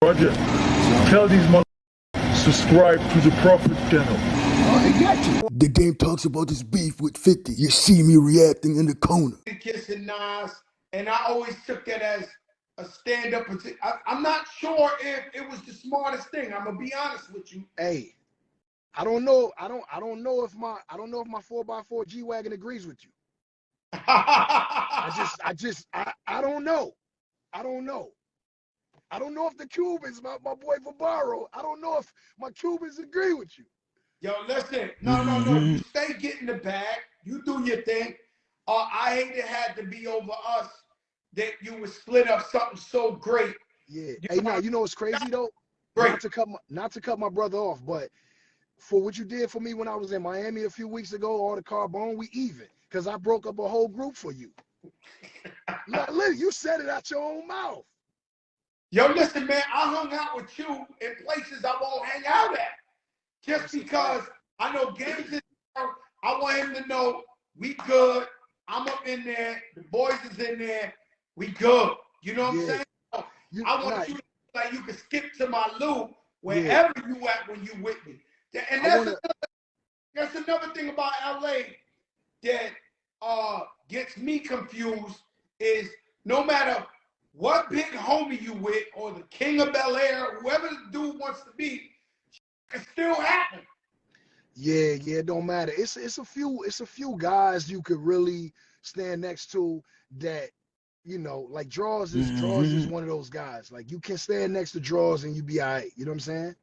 Roger, tell these mother subscribe to the Prophet channel. Oh, they got you. The game talks about this beef with 50. You see me reacting in the corner. Kissing Nas, and I always took that as a stand-up. I'm not sure if it was the smartest thing. I'm gonna be honest with you. Hey, I don't know. I don't know if my 4x4 G-Wagon agrees with you. I don't know. I don't know. I don't know if the Cubans, my boy Vabaro, I don't know if my Cubans agree with you. Yo, listen, no. You stay getting the bag. You do your thing. I hate it had to be over us that you would split up something so great. Yeah. Hey, now you know what's crazy though? Great. Not to cut my brother off, but for what you did for me when I was in Miami a few weeks ago, all the Carbone, we even. Because I broke up a whole group for you. Look, you said it out your own mouth. Yo, listen, man, I hung out with you in places I won't hang out at. Just because I know Games is there, I want him to know we good. I'm up in there. The boys is in there. We good. You know what I'm saying? I want you to feel like you can skip to my loop wherever you at when you with me. And that's another thing about LA that gets me confused is no matter what big homie you with or the king of Bel Air, whoever the dude wants to be, it still happen. Yeah, it don't matter. It's a few guys you could really stand next to that, you know, like Draws is one of those guys. Like you can stand next to Draws and you be all right. You know what I'm saying?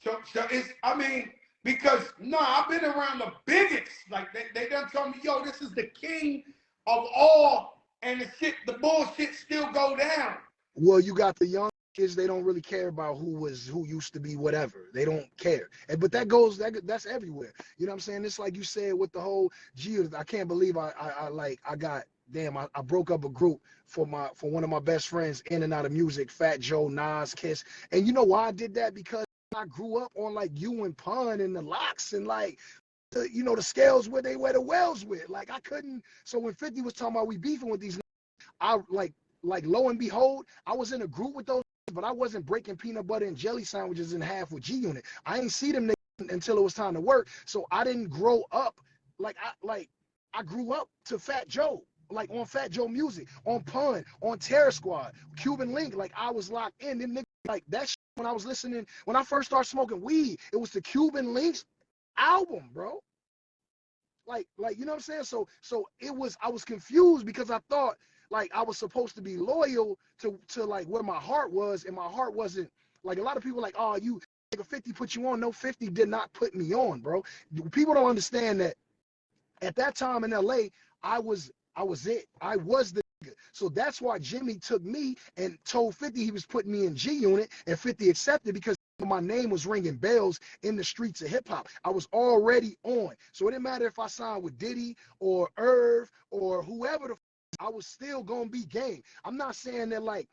So it's, I mean, because I've been around the biggest. Like they done told me, yo, this is the king of all, and the bullshit still go down. Well, you got the young kids, they don't really care about who used to be whatever. They don't care. But that's everywhere. You know what I'm saying? It's like you said with the whole I can't believe I broke up a group for one of my best friends in and out of music, Fat Joe, Nas, Kiss. And you know why I did that? Because I grew up on like you and Pun and the Locks and like the scales where they wear the wells with. Like I couldn't. So when 50 was talking about we beefing with these, I like lo and behold, I was in a group with those, but I wasn't breaking peanut butter and jelly sandwiches in half with G Unit. I ain't see them until it was time to work. So I didn't grow up I grew up to Fat Joe. Like on Fat Joe music, on Pun, on Terror Squad, Cuban Link, like I was locked in. Them niggas, like that shit, when I first started smoking weed, it was the Cuban Links album, bro. Like you know what I'm saying? So I was confused because I thought like I was supposed to be loyal to like where my heart was, and my heart wasn't. Like a lot of people like, oh, you nigga 50 put you on. No, 50 did not put me on, bro. People don't understand that at that time in LA, I was it. I was the nigga. So that's why Jimmy took me and told 50 he was putting me in G Unit, and 50 accepted because my name was ringing bells in the streets of hip hop. I was already on. So it didn't matter if I signed with Diddy or Irv or whoever I was still gonna be game. I'm not saying that like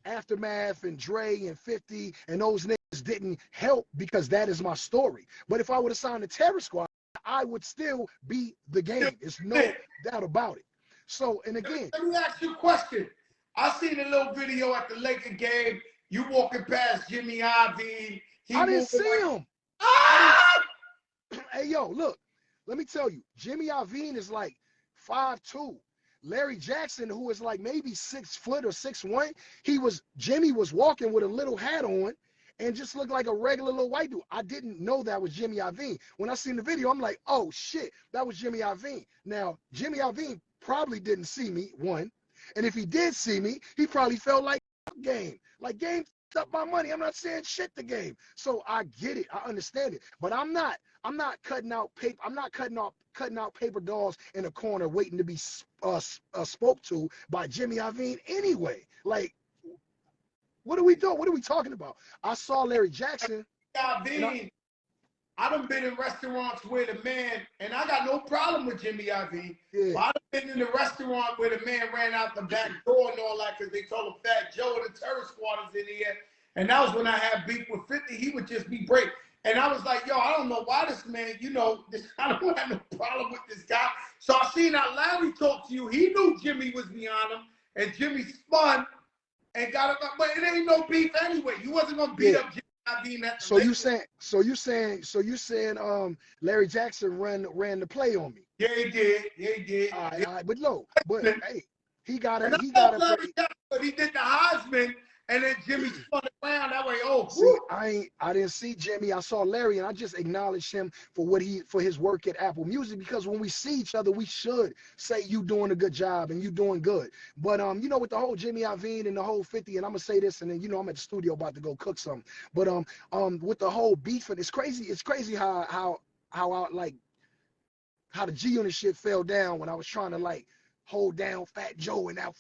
Aftermath and Dre and 50 and those niggas didn't help, because that is my story. But if I would have signed the Terror Squad, I would still be the game. There's no doubt about it. So, and again, let me ask you a question. I seen a little video at the Laker game. You walking past Jimmy Iovine. I didn't see him. Hey, yo, look, let me tell you, Jimmy Iovine is like 5'2". Larry Jackson, who is like maybe 6 foot or 6'1", Jimmy was walking with a little hat on and just looked like a regular little white dude. I didn't know that was Jimmy Iovine. When I seen the video, I'm like, oh shit, that was Jimmy Iovine. Now, Jimmy Iovine probably didn't see me, one. And if he did see me, he probably felt like Game. Like Game up my money. I'm not saying shit to Game. So I get it. I understand it. But I'm not cutting out paper. I'm not cutting out paper dolls in a corner waiting to be spoke to by Jimmy Iovine anyway. Like, what are we doing? What are we talking about? I saw Larry Jackson. I done been in restaurants where the man, and I got no problem with Jimmy Iovine, but I done been in the restaurant where the man ran out the back door and all that because they told him Fat Joe and the Terror Squad is in here. And that was when I had beef with 50. He would just be break. And I was like, yo, I don't know why this man, I don't have no problem with this guy. So I seen how Larry talked to you. He knew Jimmy was beyond him, and Jimmy spun and got it. But it ain't no beef anyway. You wasn't gonna beat up Jimmy Iovine at the So you Lakers. saying Larry Jackson ran the play on me. Yeah, he did. Yeah, he did. All right, Yeah. all right. But hey, he got And I love to Larry play. Jackson, but he did the Heisman, and then Jimmy spun it around that way. Oh, See, whew. I didn't see Jimmy. I saw Larry, and I just acknowledged him for his work at Apple Music, because when we see each other, we should say you doing a good job and you doing good. But with the whole Jimmy Iovine and the whole 50, and I'm gonna say this, and then I'm at the studio about to go cook something. But with the whole beef, and it's crazy how how the G Unit shit fell down when I was trying to like hold down Fat Joe and that.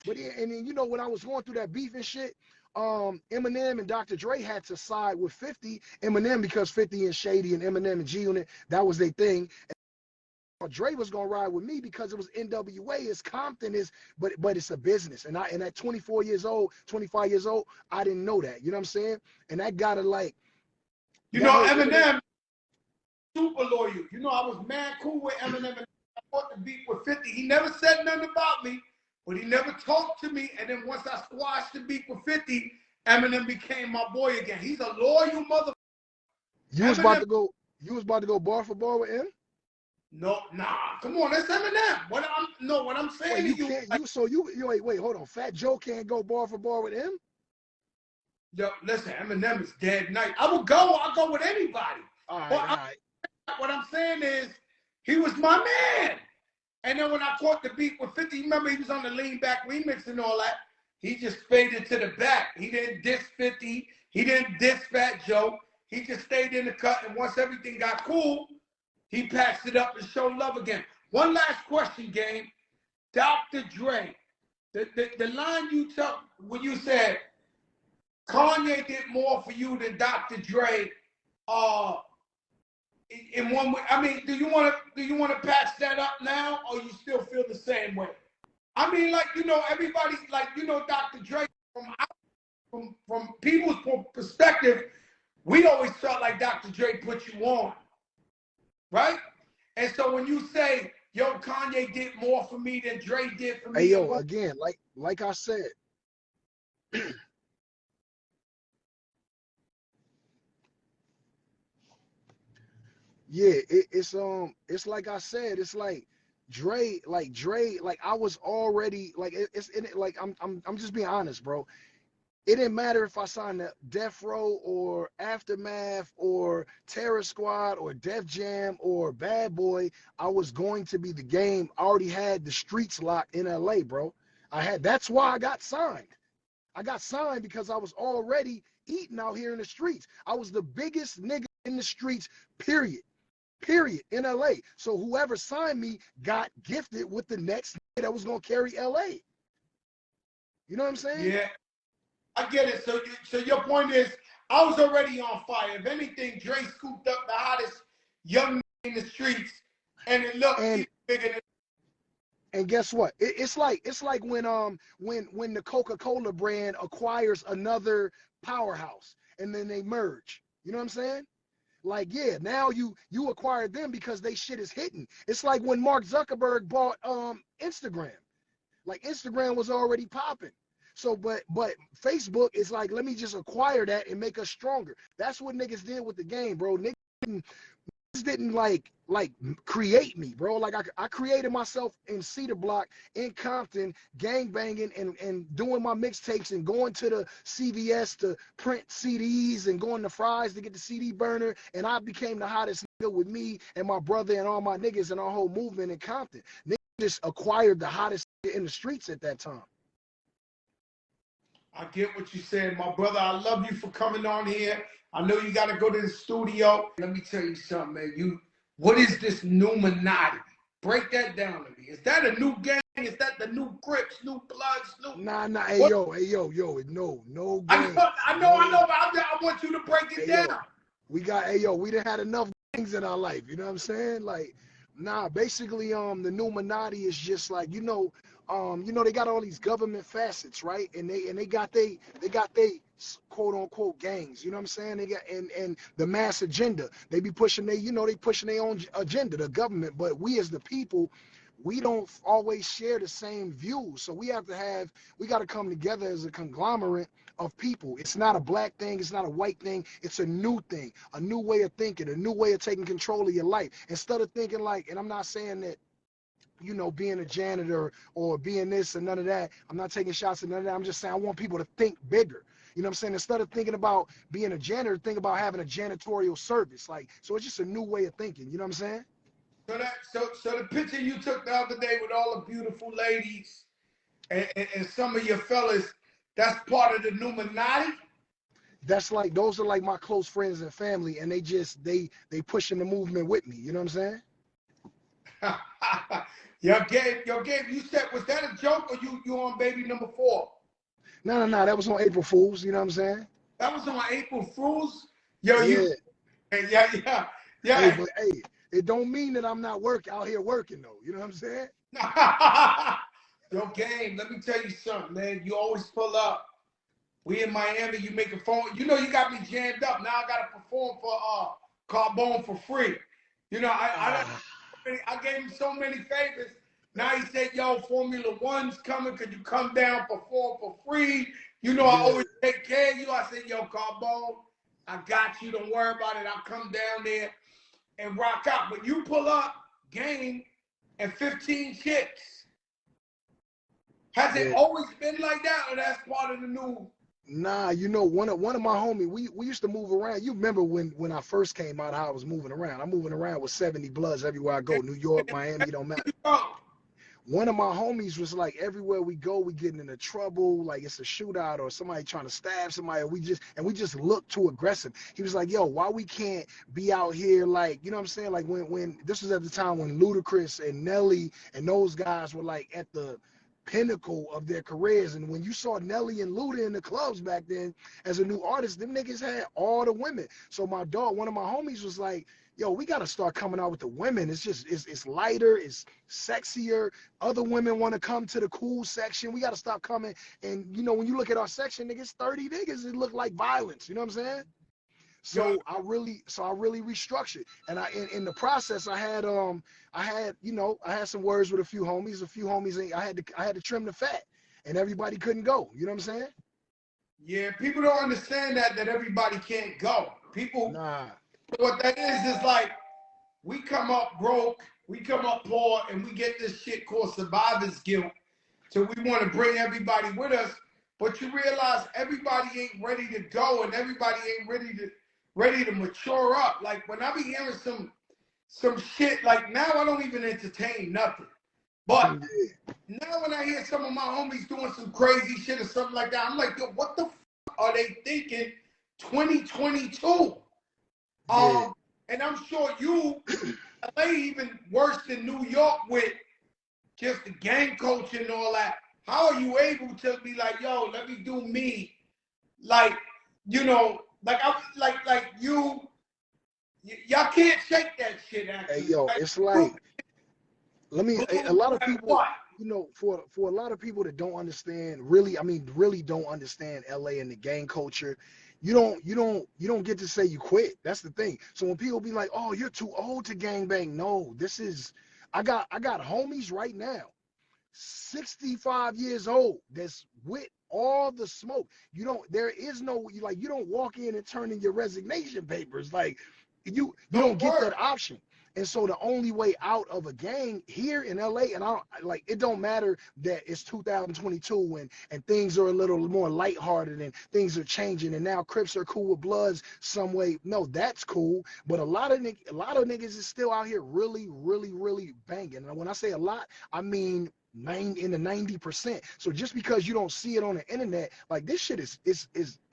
But yeah, and then when I was going through that beef and shit, Eminem and Dr. Dre had to side with 50. Eminem because 50 and Shady and Eminem and G Unit, that was their thing. And Dre was gonna ride with me because it was NWA, it's Compton, but it's a business. And at 24 years old, 25 years old, I didn't know that. You know what I'm saying? And that gotta like Eminem, super loyal. I was mad cool with Eminem, and I fought the beef with 50. He never said nothing about me, but he never talked to me. And then once I squashed the beef with 50, Eminem became my boy again. He's a loyal mother. You was about to go bar for bar with him? No, nah, come on, that's Eminem. What I'm saying Wait, to you, wait, hold on. Fat Joe can't go bar for bar with him? Yo, listen, Eminem is dead night. I'll go with anybody. All right. What I'm saying is, he was my man. And then when I caught the beat with 50, remember he was on the lean back remix and all that. He just faded to the back. He didn't diss 50. He didn't diss Fat Joe. He just stayed in the cut. And once everything got cool, he patched it up and showed love again. One last question, game. Dr. Dre, the line you took when you said Kanye did more for you than Dr. Dre, in one way. I mean, do you want to patch that up now, or you still feel the same way? I mean, everybody, Dr. Dre, from people's perspective, we always felt like Dr. Dre put you on, right? And so when you say, yo, Kanye did more for me than Dre did for me. Hey, yo, again, like I said, yeah, it's like I said, it's like Dre, I was already like it's in it. Like I'm just being honest, bro. It didn't matter if I signed to Death Row or Aftermath or Terror Squad or Def Jam or Bad Boy. I was going to be the game. I already had the streets locked in LA, bro. That's why I got signed. I got signed because I was already eating out here in the streets. I was the biggest nigga in the streets, period, in LA. So whoever signed me got gifted with the next nigga that was going to carry LA. You know what I'm saying? Yeah. I get it. So your point is, I was already on fire. If anything, Dre scooped up the hottest young man in the streets, and it looked even bigger than. And guess what? It's like when the Coca-Cola brand acquires another powerhouse, and then they merge. You know what I'm saying? Like, yeah, now you acquired them because they shit is hitting. It's like when Mark Zuckerberg bought Instagram. Like, Instagram was already popping. So, but Facebook is like, let me just acquire that and make us stronger. That's what niggas did with the game, bro. Niggas didn't like create me, bro. Like I created myself in Cedar Block, in Compton, gang banging and doing my mixtapes and going to the CVS to print CDs and going to Fry's to get the CD burner. And I became the hottest nigga with me and my brother and all my niggas and our whole movement in Compton. Niggas just acquired the hottest in the streets at that time. I get what you said, my brother. I love you for coming on here. I know you got to go to the studio. Let me tell you something, man. What is this Numinati? Break that down to me. Is that a new gang? Is that the new Crips, new Bloods, new? Nah. Hey, yo. No gang. I know, but I want you to break it down. We done had enough gangs in our life. You know what I'm saying? Like, nah. Basically, the Numinati is just like, they got all these government facets, right? And they got they quote unquote gangs. You know what I'm saying? They got and the mass agenda. They be pushing they pushing their own agenda, the government. But we as the people, we don't always share the same views. So we got to come together as a conglomerate of people. It's not a black thing, it's not a white thing, it's a new thing, a new way of thinking, a new way of taking control of your life. Instead of thinking like, and I'm not saying that, you know, being a janitor or being this and none of that. I'm not taking shots at none of that. I'm just saying I want people to think bigger. You know what I'm saying? Instead of thinking about being a janitor, think about having a janitorial service. Like, so it's just a new way of thinking. You know what I'm saying? So the picture you took the other day with all the beautiful ladies and some of your fellas, that's part of the Illuminati? That's like, those are like my close friends and family, and they pushing the movement with me. You know what I'm saying? Yo, Gabe, you said, was that a joke or you on baby number 4? No. That was on April Fools. You know what I'm saying? That was on April Fools? Yo, Yeah. yeah. Hey, but hey, it don't mean that I'm not out here working though. You know what I'm saying? Yo, Game, let me tell you something, man. You always pull up. We in Miami, you make a phone. You know, you got me jammed up. Now I got to perform for Carbone for free. You know, I gave him so many favors. Now he said, yo, Formula One's coming. Could you come down, perform for free? You know, I always take care of you. I said, yo, Carbone, I got you. Don't worry about it. I'll come down there and rock out. But you pull up, Game, and 15 chicks. Has it always been like that, or that's part of the new? Nah, you know, one of my homies, we used to move around. You remember when I first came out, how I was moving around. I'm moving around with 70 Bloods everywhere I go. New York, Miami, don't matter. One of my homies was like, everywhere we go, we getting into trouble, like it's a shootout or somebody trying to stab somebody, or we just look too aggressive. He was like, yo, why we can't be out here, like, you know what I'm saying? Like when this was at the time when Ludacris and Nelly and those guys were like at the pinnacle of their careers. And when you saw Nelly and Luda in the clubs back then as a new artist, them niggas had all the women. So my dog, one of my homies was like, yo, we got to start coming out with the women. It's just, it's lighter, it's sexier. Other women want to come to the cool section. We got to stop coming. And, you know, when you look at our section, niggas, 30 niggas, it look like violence. You know what I'm saying? So I really restructured. And in the process, I had some words with a few homies. I had to trim the fat, and everybody couldn't go. You know what I'm saying? Yeah, people don't understand that everybody can't go. People, what that is like, we come up broke, we come up poor, and we get this shit called survivor's guilt. So we want to bring everybody with us, but you realize everybody ain't ready to go, and everybody ain't ready to mature up. Like when I be hearing some shit, like now I don't even entertain nothing. But now when I hear some of my homies doing some crazy shit or something like that, I'm like, yo, what the fuck are they thinking 2022? And I'm sure LA even worse than New York with just the gang culture and all that. How are you able to be like, yo, let me do me? Like, you know, like y'all can't shake that shit actually. Hey, yo, it's like, a lot of people, you know, for a lot of people that don't understand, really don't understand LA and the gang culture, you don't get to say you quit. That's the thing. So when people be like, oh, you're too old to gang bang. No, I got homies right now, 65 years old, that's with all the smoke. You don't walk in and turn in your resignation papers. Like you don't get that option. And so the only way out of a gang here in LA, and it don't matter that it's 2022 and things are a little more lighthearted and things are changing and now Crips are cool with Bloods some way. No, that's cool. But a lot of niggas is still out here really, really, really banging. And when I say a lot, I mean in the 90%. So just because you don't see it on the internet, like this shit is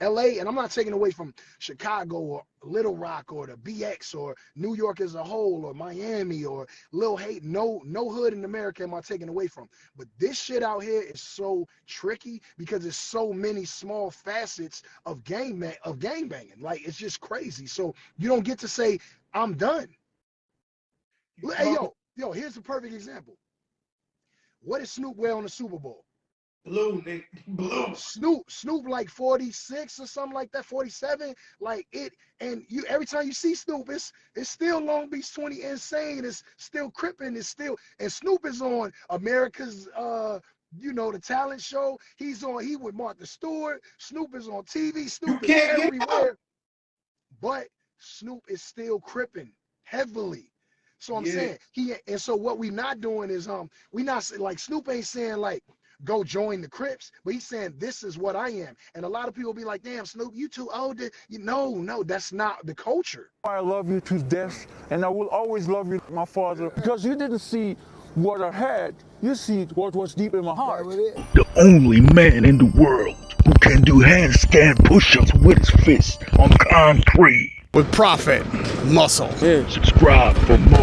LA, and I'm not taking away from Chicago or Little Rock or the BX or New York as a whole or Miami or Lil Hate. No hood in America am I taking away from. But this shit out here is so tricky because there's so many small facets of gang banging. Like it's just crazy. So you don't get to say I'm done. Hey yo, here's a perfect example. What did Snoop wear on the Super Bowl? Blue, nigga. Blue. Snoop like 46 or something like that, 47. Like it, and you every time you see Snoop, it's still Long Beach 20 insane. It's still Crippin'. It's still, and Snoop is on America's the talent show. He with Martha Stewart. Snoop is on TV. You Snoop is can't get out. everywhere. But Snoop is still Crippin' heavily. So I'm saying and so what we not doing is we not like Snoop ain't saying like go join the Crips, but he's saying this is what I am. And a lot of people be like, damn, Snoop, you too old. No, that's not the culture. I love you to death, and I will always love you, my father, because you didn't see what I had, you see what was deep in my heart. The only man in the world who can do handstand push-ups with his fist on concrete. With profit, muscle. Subscribe for more.